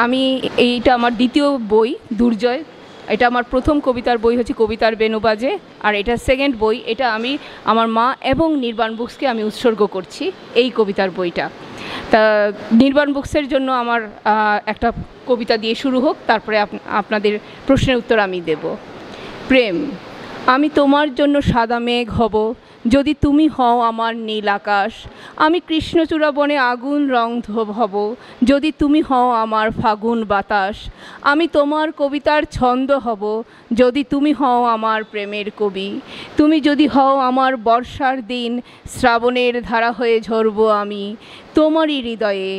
আমি এইটা আমার দ্বিতীয় বই দুর্জয়। এটা আমার প্রথম কবিতার বই হচ্ছে কবিতার বেনু বাজে, আর এটা সেকেন্ড বই। এটা আমি আমার মা এবং নির্বাণ বুকসকে আমি উৎসর্গ করছি এই কবিতার বইটা। তা নির্বাণ বুকসের জন্য আমার একটা কবিতা দিয়ে শুরু হোক, তারপরে আপনাদের প্রশ্নের উত্তর আমি দেব। প্রেম। আমি তোমার জন্য সাদা মেঘ হব যদি তুমি হও আমার নীল আকাশ। আমি কৃষ্ণচূড়া বনে আগুন রং হব যদি তুমি হও আমার ফাগুন বাতাস। আমি তোমার কবিতার ছন্দ হব যদি তুমি হও আমার প্রেমের কবি। তুমি যদি হও আমার বর্ষার দিন, শ্রাবণের ধারা হয়ে ঝরব আমি তোমারই হৃদয়ে।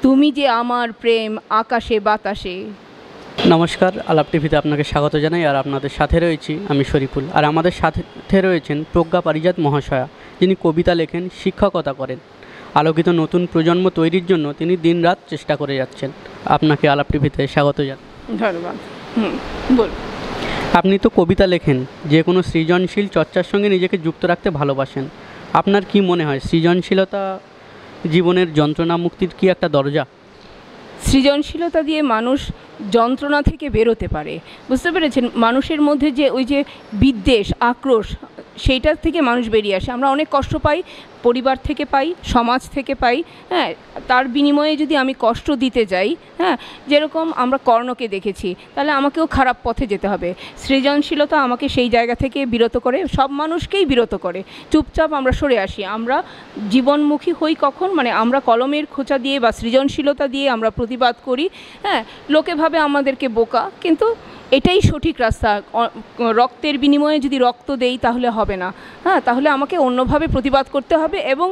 তুমি যে আমার প্রেম আকাশে বাতাসে। নমস্কার, আলাপ টিভিতে আপনাকে স্বাগত জানাই। আর আপনাদের সাথে রয়েছি আমি শরীফুল। আর আমাদের সাথে রয়েছেন প্রজ্ঞা পারিজাত মহাশয়া, যিনি কবিতা লেখেন, শিক্ষকতা করেন। আলোকিত নতুন প্রজন্ম তৈরির জন্য তিনি দিনরাত চেষ্টা করে যাচ্ছেন। আপনাকে আলাপ টিভিতে স্বাগত জানাই। ধন্যবাদ। বল। আপনি তো কবিতা লেখেন, যে কোনো সৃজনশীল চর্চার সঙ্গে নিজেকে যুক্ত রাখতে ভালোবাসেন। আপনার কি মনে হয় সৃজনশীলতা জীবনের যন্ত্রণা মুক্তির কি একটা দরজা? সৃজনশীলতা দিয়ে মানুষ যন্ত্রণা থেকে বেরোতে পারে, বুঝতে পেরেছেন? মানুষের মধ্যে যে ওই যে বিদ্বেষ, আক্রোশ, সেইটার থেকে মানুষ বেরিয়ে আসে। আমরা অনেক কষ্ট পাই, পরিবার থেকে পাই, সমাজ থেকে পাই। হ্যাঁ, তার বিনিময়ে যদি আমি কষ্ট দিতে যাই, হ্যাঁ, যেরকম আমরা কর্ণকে দেখেছি, তাহলে আমাকেও খারাপ পথে যেতে হবে। সৃজনশীলতা আমাকে সেই জায়গা থেকে বিরত করে, সব মানুষকেই বিরত করে। চুপচাপ আমরা সরে আসি। আমরা জীবনমুখী হই কখন, মানে আমরা কলমের খোঁচা দিয়ে বা সৃজনশীলতা দিয়ে আমরা প্রতিবাদ করি। হ্যাঁ, লোকে ভাবে আমাদেরকে বোকা, কিন্তু এটাই সঠিক রাস্তা। রক্তের বিনিময়ে যদি রক্ত দেই তাহলে হবে না। হ্যাঁ, তাহলে আমাকে অন্যভাবে প্রতিবাদ করতে হবে, এবং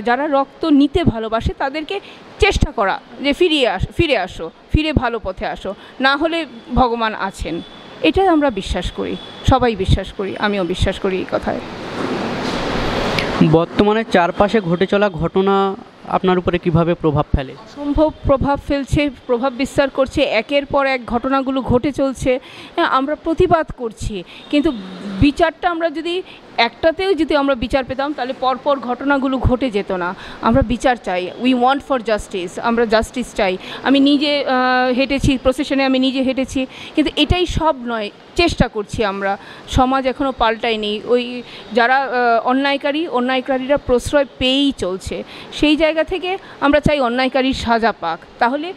যারা রক্ত নিতে ভালোবাসে তাদেরকে চেষ্টা করা যে ফিরে আসো, ফিরে ভালো পথে আসো, না হলে ভগবান আছেন। এটাই আমরা বিশ্বাস করি, সবাই বিশ্বাস করি, আমিও বিশ্বাস করি এই কথায়। বর্তমানে চারপাশে ঘটে চলা ঘটনা আপনার উপরে কিভাবে প্রভাব ফেলে? অসম্ভব প্রভাব ফেলছে, প্রভাব বিস্তার করছে। একের পর এক ঘটনাগুলো ঘটে চলছে। হ্যাঁ, আমরা প্রতিবাদ করছি, কিন্তু বিচারটা আমরা যদি একটাতেও যদি আমরা বিচার পেতাম তাহলে পরপর ঘটনাগুলো ঘটে যেত না। আমরা বিচার চাই, উই ওয়ান্ট ফর জাস্টিস, আমরা জাস্টিস চাই। আমি নিজে হেঁটেছি প্রসেশনে, আমি নিজে হেঁটেছি, কিন্তু এটাই সব নয়। চেষ্টা করছি আমরা, সমাজ এখনও পাল্টায়নি। ওই যারা অন্যায়কারীরা প্রশ্রয় পেয়েই চলছে। সেই জায়গা থেকে আমরা চাই অন্যায়কারীর সাজা পাক, তাহলে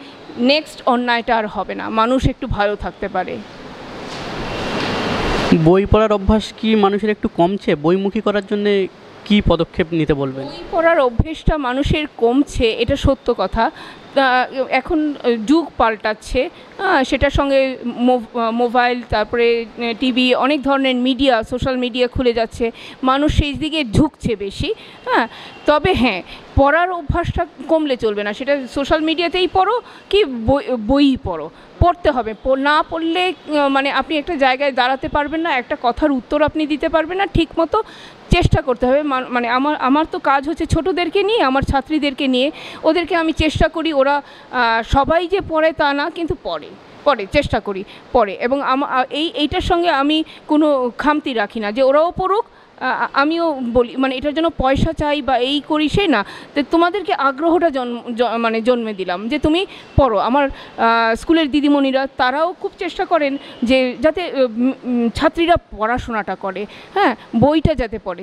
নেক্সট অন্যায়টা আর হবে না, মানুষ একটু ভালো থাকতে পারে। বই পড়ার অভ্যাস কি মানুষের একটু কমছে? বইমুখী করার জন্য কি পদক্ষেপ নিতে বলবেন? বই পড়ার অভ্যেসটা মানুষের কমছে, এটা সত্য কথা। এখন যুগ পাল্টাচ্ছে, সেটার সঙ্গে মোবাইল, তারপরে টিভি, অনেক ধরনের মিডিয়া, সোশ্যাল মিডিয়া খুলে যাচ্ছে, মানুষ সেই দিকে ঝুঁকছে বেশি। হ্যাঁ, তবে হ্যাঁ, পড়ার অভ্যাসটা কমলে চলবে না। সেটা সোশ্যাল মিডিয়াতেই পড়ো কি বই পড়ো, পড়তে হবে। না পড়লে মানে আপনি একটা জায়গায় দাঁড়াতে পারবেন না, একটা কথার উত্তর আপনি দিতে পারবেন না ঠিক মতো। চেষ্টা করতে হবে। মানে আমার তো কাজ হচ্ছে ছোটোদেরকে নিয়ে, আমার ছাত্রীদেরকে নিয়ে, ওদেরকে আমি চেষ্টা করি। ওরা সবাই যে পড়ে তা না, কিন্তু পড়ে, চেষ্টা করি পড়ে। এবং এইটার সঙ্গে আমি কোনো খামতি রাখি না যে ওরাও পড়ুক। আমিও বলি, মানে এটার জন্য পয়সা চাই বা এই করি সে না, তো তোমাদেরকে আগ্রহটা জন্মে দিলাম যে তুমি পড়ো। আমার স্কুলের দিদিমণিরা তারাও খুব চেষ্টা করেন যে যাতে ছাত্রীরা পড়াশোনাটা করে, হ্যাঁ, বইটা যাতে পড়ে।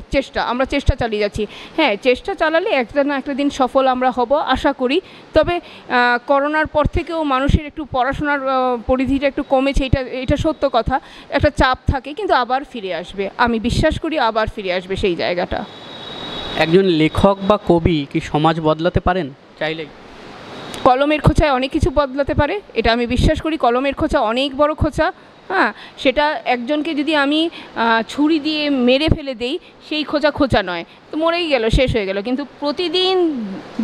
আমরা চেষ্টা চালিয়ে যাচ্ছি। হ্যাঁ, চেষ্টা চালালে একটা না একটা দিন সফল আমরা হব, আশা করি। তবে করোনার পর থেকেও মানুষের একটু পড়াশোনার পরিধিটা একটু কমেছে, এটা সত্য কথা। একটা চাপ থাকে, কিন্তু আবার ফিরে আসবে, আমি বিশ্বাস করি আবার ফিরে আসবে সেই জায়গাটা। একজন লেখক বা কবি কি সমাজ বদলাতে পারেন চাইলেই? কলমের খোঁচায় অনেক কিছু বদলাতে পারে, এটা আমি বিশ্বাস করি। কলমের খোঁচা অনেক বড় খোঁচা। হ্যাঁ, সেটা একজনকে যদি আমি ছুরি দিয়ে মেরে ফেলে দেই, সেই খোঁচা নয়, তো মরেই গেল, শেষ হয়ে গেল। কিন্তু প্রতিদিন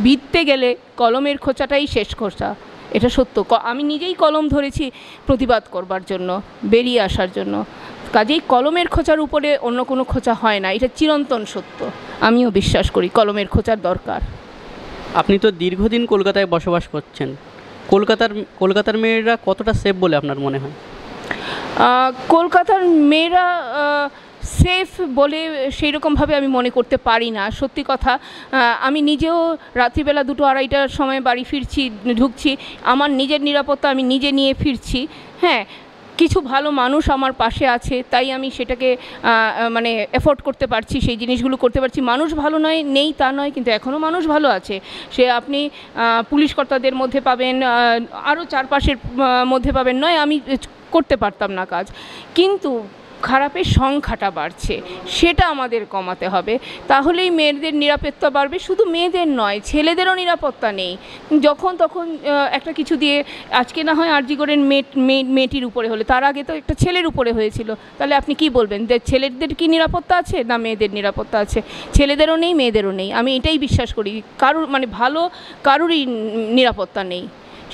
বিততে গেলে কলমের খোঁচাটাই শেষ খোঁচা, এটা সত্য। আমি নিজেই কলম ধরেছি প্রতিবাদ করবার জন্য, বেরিয়ে আসার জন্য। কাজেই কলমের খোঁচার উপরে অন্য কোনো খোঁচা হয় না, এটা চিরন্তন সত্য। আমিও বিশ্বাস করি কলমের খোঁচার দরকার। আপনি তো দীর্ঘদিন কলকাতায় বসবাস করছেন। কলকাতার মেয়েরা কতটা সেফ বলে আপনার মনে হয়? কলকাতার মেয়েরা সেফ বলে সেই রকমভাবে আমি মনে করতে পারি না, সত্যি কথা। আমি নিজেও রাত্রিবেলা 2-2:30টার সময় বাড়ি ফিরছি, ঢুকছি, আমার নিজের নিরাপত্তা আমি নিজে নিয়ে ফিরছি। হ্যাঁ, কিছু ভালো মানুষ আমার পাশে আছে, তাই আমি সেটাকে মানে এফোর্ড করতে পারছি, সেই জিনিসগুলো করতে পারছি। মানুষ ভালো নয়, নেই তা নয়, কিন্তু এখনও মানুষ ভালো আছে। সে আপনি পুলিশ কর্তাদের মধ্যে পাবেন, আরও চারপাশের মধ্যে পাবেন, নয় আমি করতে পারতাম না কাজ, কিন্তু খারাপের সংখ্যাটা বাড়ছে, সেটা আমাদের কমাতে হবে। তাহলেই মেয়েদের নিরাপত্তা বাড়বে। শুধু মেয়েদের নয়, ছেলেদেরও নিরাপত্তা নেই। যখন তখন একটা কিছু দিয়ে, আজকে না হয় আরজি করেন মেয়েটির উপরে হলে, তার আগে তো একটা ছেলের উপরে হয়েছিল। তাহলে আপনি কি বলবেন, ছেলেদের কি নিরাপত্তা আছে না মেয়েদের নিরাপত্তা আছে? ছেলেদেরও নেই, মেয়েদেরও নেই। আমি এটাই বিশ্বাস করি, কারুর মানে ভালো কারুরই নিরাপত্তা নেই।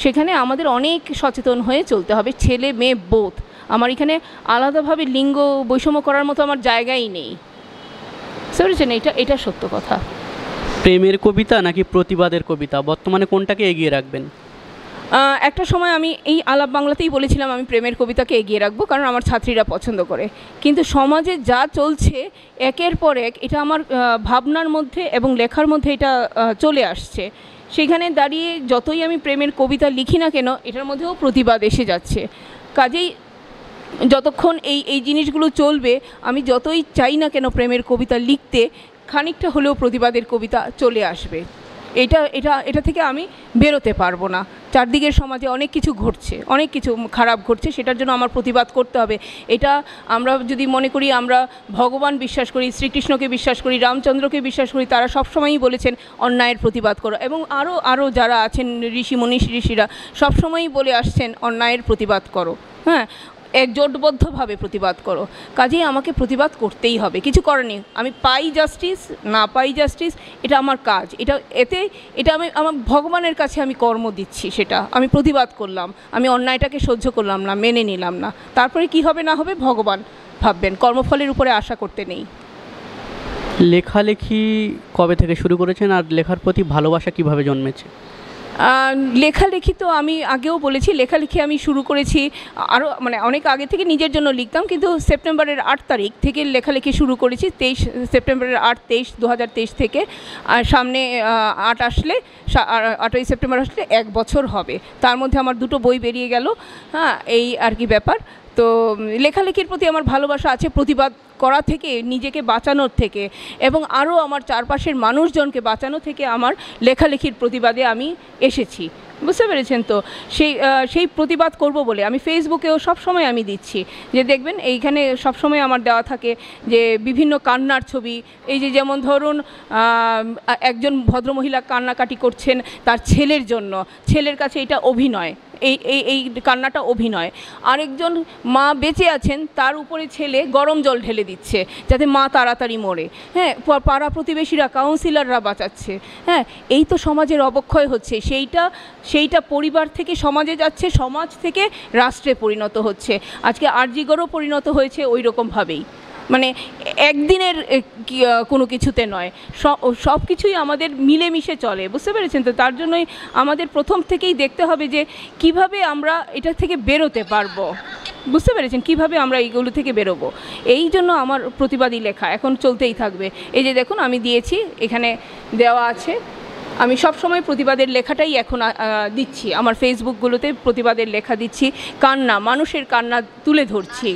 সেখানে আমাদের অনেক সচেতন হয়ে চলতে হবে, ছেলে মেয়ে বোথ। আমার এখানে আলাদাভাবে লিঙ্গ বৈষম্য করার মতো আমার জায়গাই নেই, বুঝেছেন? এটা সত্য কথা। প্রেমের কবিতা নাকি প্রতিবাদের কবিতা, বর্তমানে কোনটাকে এগিয়ে রাখবেন? একটা সময় আমি এই আলাপ বাংলাতেই বলেছিলাম আমি প্রেমের কবিতাকে এগিয়ে রাখবো, কারণ আমার ছাত্রীরা পছন্দ করে। কিন্তু সমাজে যা চলছে একের পর এক, এটা আমার ভাবনার মধ্যে এবং লেখার মধ্যে এটা চলে আসছে। সেখানে দাঁড়িয়ে যতই আমি প্রেমের কবিতা লিখি না কেন, এটার মধ্যেও প্রতিবাদ এসে যাচ্ছে। কাজেই যতক্ষণ এই জিনিসগুলো চলবে, আমি যতই চাই না কেন প্রেমের কবিতা লিখতে, খানিকটা হলেও প্রতিবাদের কবিতা চলে আসবে। এটা থেকে আমি বেরোতে পারবো না। চারদিকের সমাজে অনেক কিছু ঘটছে, অনেক কিছু খারাপ ঘটছে, সেটার জন্য আমার প্রতিবাদ করতে হবে। এটা আমরা যদি মনে করি আমরা ভগবান বিশ্বাস করি, শ্রীকৃষ্ণকে বিশ্বাস করি, রামচন্দ্রকে বিশ্বাস করি, তারা সবসময়ই বলেছেন অন্যায়ের প্রতিবাদ করো, এবং আরও যারা আছেন ঋষিরা সবসময়ই বলে আসছেন অন্যায়ের প্রতিবাদ করো। হ্যাঁ, জোটবদ্ধভাবে প্রতিবাদ করো। কাজেই আমাকে প্রতিবাদ করতেই হবে, কিছু করার নেই। আমি পাই জাস্টিস না পাই জাস্টিস, এটা আমার কাজ। এটা আমি আমার ভগবানের কাছে আমি কর্ম দিচ্ছি, সেটা আমি প্রতিবাদ করলাম, আমি অন্যায়টাকে সহ্য করলাম না, মেনে নিলাম না। তারপরে কি হবে না হবে ভগবান ভাববেন, কর্মফলের উপরে আশা করতে নেই। লেখালেখি কবে থেকে শুরু করেছেন, আর লেখার প্রতি ভালোবাসা কিভাবে জন্মেছে? লেখালেখি তো আমি আগেও বলেছি, লেখালেখি আমি শুরু করেছি আরও মানে অনেক আগে থেকে, নিজের জন্য লিখতাম, কিন্তু সেপ্টেম্বরের 8 তারিখ থেকে লেখালেখি শুরু করেছি। সেপ্টেম্বরের 2023 থেকে। আর সামনে 8 আসলে 8ই সেপ্টেম্বর আসলে 1 বছর হবে। তার মধ্যে আমার 2টো বই বেরিয়ে গেল। হ্যাঁ, এই আর কি ব্যাপার। তো লেখালেখির প্রতি আমার ভালোবাসা আছে, প্রতিবাদ করা থেকে, নিজেকে বাঁচানোর থেকে, এবং আরও আমার চারপাশের মানুষজনকে বাঁচানো থেকে আমার লেখালেখির প্রতিবাদে আমি এসেছি। বুঝতে পেরেছেন তো? সেই প্রতিবাদ করব বলে আমি ফেসবুকেও সবসময় আমি দিচ্ছি, যে দেখবেন এইখানে সবসময় আমার দেওয়া থাকে যে বিভিন্ন কান্নার ছবি। এই যে যেমন ধরুন একজন ভদ্রমহিলা কান্নাকাটি করছেন তার ছেলের জন্য, ছেলের কাছে এটা অভিনয়, এই কান্নাটা অভিনয়। আরেকজন মা বেঁচে আছেন, তার উপরে ছেলে গরম জল ঢেলে দিচ্ছে যাতে মা তাড়াতাড়ি মরে। হ্যাঁ, পাড়া প্রতিবেশীরা, কাউন্সিলররা বাঁচাচ্ছে। হ্যাঁ, এই তো সমাজের অবক্ষয় হচ্ছে, সেইটা পরিবার থেকে সমাজে যাচ্ছে, সমাজ থেকে রাষ্ট্রে পরিণত হচ্ছে। আজকে আরজিগরও পরিণত হয়েছে ওই রকমভাবেই, মানে একদিনের কোনো কিছুতে নয়, সব কিছুই আমাদের মিলেমিশে চলে। বুঝতে পেরেছেন তো? তার জন্যই আমাদের প্রথম থেকেই দেখতে হবে যে কিভাবে আমরা এটা থেকে বেরোতে পারবো। বুঝতে পেরেছেন? কিভাবে আমরা এইগুলো থেকে বেরোবো। এই জন্য আমার প্রতিবাদী লেখা এখন চলতেই থাকবে। এই যে দেখুন আমি দিয়েছি, এখানে দেওয়া আছে, আমি সবসময় প্রতিবাদের লেখাটাই এখন দিচ্ছি, আমার ফেসবুকগুলোতে প্রতিবাদের লেখা দিচ্ছি, কান্না, মানুষের কান্না তুলে ধরছি।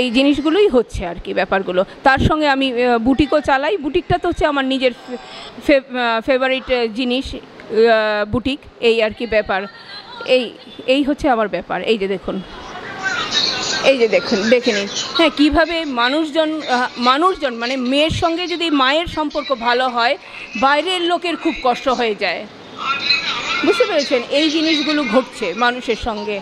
এই জিনিসগুলোই হচ্ছে আর কি ব্যাপারগুলো। তার সঙ্গে আমি বুটিকও চালাই। বুটিকটা তো হচ্ছে আমার নিজের ফেভারিট জিনিস, বুটিক, এই আর কি ব্যাপার। এই হচ্ছে আমার ব্যাপার। এই যে দেখুন, দেখে নিন। হ্যাঁ, কীভাবে মানুষজন মানে মেয়ের সঙ্গে যদি মায়ের সম্পর্ক ভালো হয়, বাইরের লোকের খুব কষ্ট হয়ে যায়। বুঝতে পেরেছেন? এই জিনিসগুলো ঘটছে মানুষের সঙ্গে।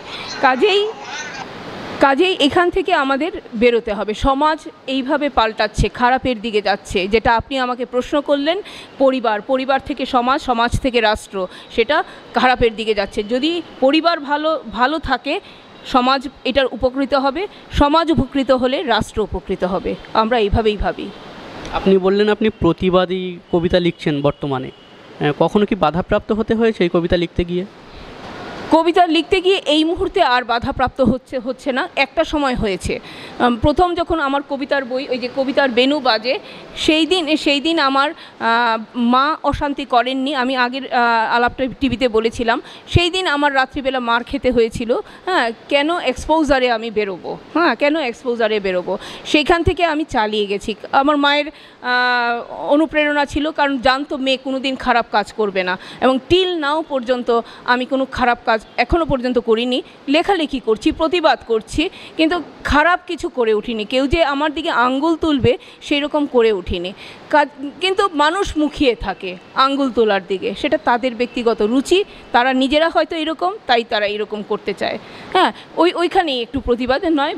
কাজেই এখান থেকে আমাদের বেরোতে হবে। সমাজ এইভাবে পাল্টাচ্ছে, খারাপের দিকে যাচ্ছে। যেটা আপনি আমাকে প্রশ্ন করলেন, পরিবার থেকে সমাজ, সমাজ থেকে রাষ্ট্র, সেটা খারাপের দিকে যাচ্ছে। যদি পরিবার ভালো থাকে, সমাজ এটার উপকৃত হবে, সমাজ উপকৃত হলে রাষ্ট্র উপকৃত হবে। আমরা এইভাবেই ভাবি। আপনি বললেন আপনি প্রতিবাদী কবিতা লিখছেন বর্তমানে, কখনো কি বাধাপ্রাপ্ত হতে হয়েছে এই কবিতা লিখতে গিয়ে? কবিতা লিখতে গিয়ে এই মুহূর্তে আর বাধাপ্রাপ্ত হচ্ছে না, একটা সময় হয়েছে। প্রথম যখন আমার কবিতার বই, ওই যে কবিতার বেনু বাজে, সেই দিন আমার মা অশান্তি করেননি। আমি আগের আলাপটা টিভিতে বলেছিলাম, সেই দিন আমার রাত্রিবেলা মার খেতে হয়েছিল। হ্যাঁ, কেন এক্সপোজারে আমি বেরোবো, কেন এক্সপোজারে বেরোবো, সেইখান থেকে আমি চালিয়ে গেছি। আমার মায়ের অনুপ্রেরণা ছিল, কারণ জানতো মেয়ে কোনো দিন খারাপ কাজ করবে না, এবং টিল নাও পর্যন্ত আমি কোনো খারাপ কাজ এখনও পর্যন্ত করিনি। লেখালেখি করছি, প্রতিবাদ করছি, কিন্তু খারাপ কিছু করে উঠিনি। কেউ যে আমার দিকে আঙ্গুল তুলবে সেই রকম করে উঠিনি। কিন্তু মানুষ মুখিয়ে থাকে আঙ্গুল তোলার দিকে, সেটা তাদের ব্যক্তিগত রুচি, তারা নিজেরা হয়তো এরকম, তাই তারা এরকম করতে চায়। হ্যাঁ, ওইখানেই একটু প্রতিবাদ নয়,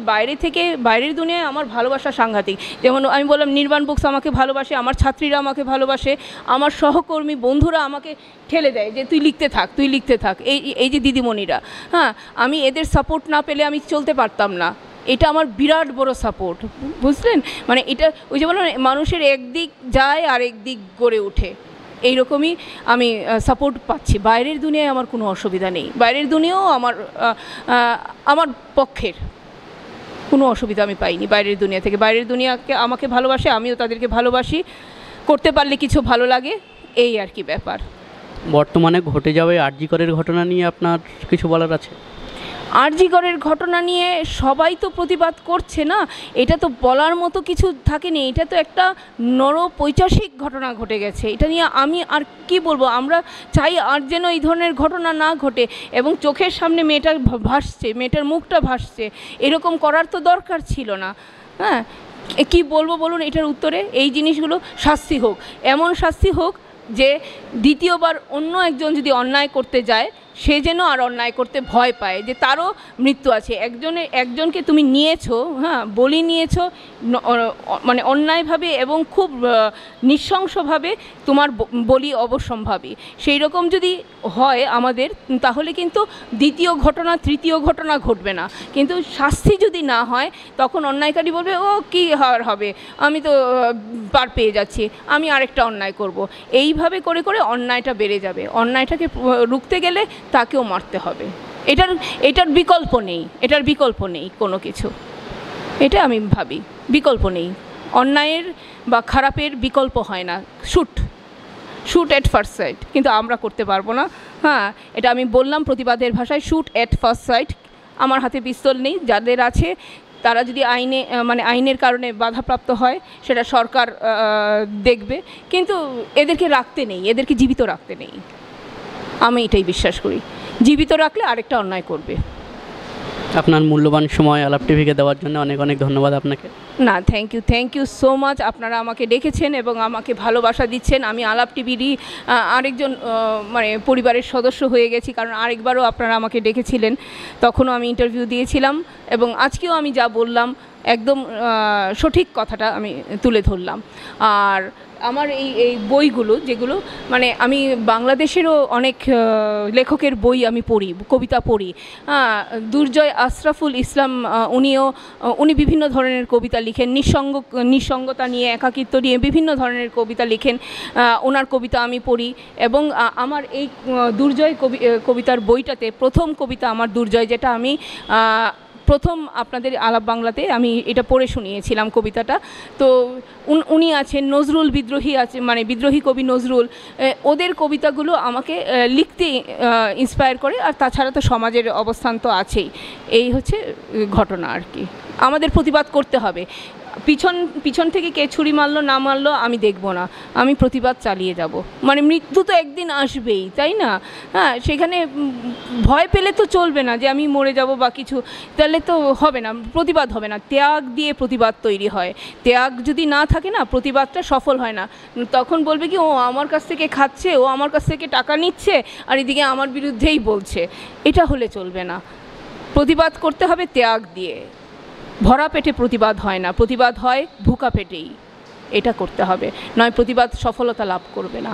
বাইরের দুনিয়ায় আমার ভালোবাসা সাংঘাতিক। যেমন আমি বললাম, নির্বাণ বুকস আমাকে ভালোবাসে, আমার ছাত্রীরা আমাকে ভালোবাসে, আমার সহকর্মী বন্ধুরা আমাকে ঠেলে দেয় যে তুই লিখতে থাক। এই যে দিদিমণিরা, হ্যাঁ, আমি এদের সাপোর্ট না পেলে আমি চলতে পারতাম না। এটা আমার বিরাট বড় সাপোর্ট, বুঝলেন? মানে এটা ওই যে বললাম, মানুষের একদিক যায় আর একদিক গড়ে ওঠে, এইরকমই আমি সাপোর্ট পাচ্ছি। বাইরের দুনিয়ায় আমার কোনো অসুবিধা নেই, বাইরের দুনিয়াও আমার পক্ষের কোনো অসুবিধা আমি পাইনি বাইরের দুনিয়া থেকে। বাইরের দুনিয়াকে আমাকে ভালোবাসে, আমিও তাদেরকে ভালোবাসি, করতে পারলে কিছু ভালো লাগে, এই আর কি ব্যাপার। বর্তমানে ঘটে যাওয়া আরজি করের ঘটনা নিয়ে আপনার কিছু বলার আছে? আরজি করের ঘটনা নিয়ে সবাই তো প্রতিবাদ করছে না, এটা তো বলার মতো কিছু থাকেনি। এটা তো একটা নরপৈশাচিক ঘটনা ঘটে গেছে, এটা নিয়ে আমি আর কি বলবো। আমরা চাই আর যেন এই ধরনের ঘটনা না ঘটে, এবং চোখের সামনে মেয়েটা ভাসছে, মেয়েটার মুখটা ভাসছে, এরকম করার তো দরকার ছিল না। হ্যাঁ, কি বলবো বলুন এটার উত্তরে? এই জিনিসগুলো শাস্তি হোক, এমন শাস্তি হোক যে দ্বিতীয়বার অন্য একজন যদি অন্যায় করতে যায়, সে যেন আর অন্যায় করতে ভয় পায়, যে তারও মৃত্যু আছে। একজনকে তুমি নিয়েছো, হ্যাঁ, বলি নিয়েছো, মানে অন্যায়ভাবে এবং খুব নৃশংসভাবে তোমার বলি অবশ্যম্ভাবী। সেই রকম যদি হয় আমাদের, তাহলে কিন্তু দ্বিতীয় ঘটনা, তৃতীয় ঘটনা ঘটবে না। কিন্তু শাস্তি যদি না হয়, তখন অন্যায়কারী বলবে, ও কী হবে, আমি তো পার পেয়ে যাচ্ছি, আমি আরেকটা অন্যায় করব। এইভাবে করে করে অন্যায়টা বেড়ে যাবে। অন্যায়টাকে রুখতে গেলে তাকেও মারতে হবে। এটার বিকল্প নেই কোনো কিছু। এটা আমি ভাবি, বিকল্প নেই। অন্যায়ের বা খারাপের বিকল্প হয় না। শুট অ্যাট ফার্স্ট সাইট, কিন্তু আমরা করতে পারবো না। হ্যাঁ, এটা আমি বললাম প্রতিবাদের ভাষায়, শুট অ্যাট ফার্স্ট সাইট। আমার হাতে পিস্তল নেই, যাদের আছে তারা যদি আইনের কারণে বাধাপ্রাপ্ত হয়, সেটা সরকার দেখবে, কিন্তু এদেরকে জীবিত রাখতে নেই। আমি এটাই বিশ্বাস করি, জীবিত রাখলে আরেকটা অন্যায় করবে। আপনার মূল্যবান সময় আলাপ টিভিকে দেওয়ার জন্য অনেক অনেক ধন্যবাদ আপনাকে। না, থ্যাংক ইউ সো মাচ। আপনারা আমাকে ডেকেছেন এবং আমাকে ভালোবাসা দিচ্ছেন। আমি আলাপ টিভিরই আরেকজন পরিবারের সদস্য হয়ে গেছি, কারণ আরেকবারও আপনারা আমাকে ডেকেছিলেন, তখনও আমি ইন্টারভিউ দিয়েছিলাম, এবং আজকেও আমি যা বললাম একদম সঠিক কথাটা আমি তুলে ধরলাম। আর আমার এই বইগুলো, যেগুলো আমি বাংলাদেশেরও অনেক লেখকের বই আমি পড়ি, কবিতা পড়ি। দুর্জয় আশরাফুল ইসলাম, উনি বিভিন্ন ধরনের কবিতা লিখেন, নিঃসঙ্গতা নিয়ে, একাকিত্ব নিয়ে বিভিন্ন ধরনের কবিতা লিখেন। ওনার কবিতা আমি পড়ি, এবং আমার এই দুর্জয় কবিতার বইটাতে প্রথম কবিতা আমার দুর্জয়, যেটা আমি প্রথম আপনাদের আলাপ বাংলাতে আমি এটা পড়ে শুনিয়েছিলাম কবিতাটা। তো উনি আছেন, নজরুল বিদ্রোহী আছে, বিদ্রোহী কবি নজরুল, ওদের কবিতাগুলো আমাকে লিখতে ইন্সপায়ার করে। আর তাছাড়া তো সমাজের অবস্থান তো আছেই। এই হচ্ছে ঘটনা আর কি। আমাদের প্রতিবাদ করতে হবে। পিছন থেকে কে ছুরি মারলো না মারলো আমি দেখব না, আমি প্রতিবাদ চালিয়ে যাব। মৃত্যু তো একদিন আসবেই, তাই না? হ্যাঁ, সেখানে ভয় পেলে তো চলবে না যে আমি মরে যাব বা কিছু, তাহলে তো হবে না, প্রতিবাদ হবে না। ত্যাগ দিয়ে প্রতিবাদ তৈরি হয়। ত্যাগ যদি না থাকে না, প্রতিবাদটা সফল হয় না। তখন বলবে কি, ও আমার কাছ থেকে খাচ্ছে, ও আমার কাছ থেকে টাকা নিচ্ছে, আর এদিকে আমার বিরুদ্ধেই বলছে। এটা হলে চলবে না। প্রতিবাদ করতে হবে ত্যাগ দিয়ে। ভরা পেটে প্রতিবাদ হয় না, প্রতিবাদ হয় ভুকা পেটেই। এটা করতে হবে, নয় প্রতিবাদ সফলতা লাভ করবে না।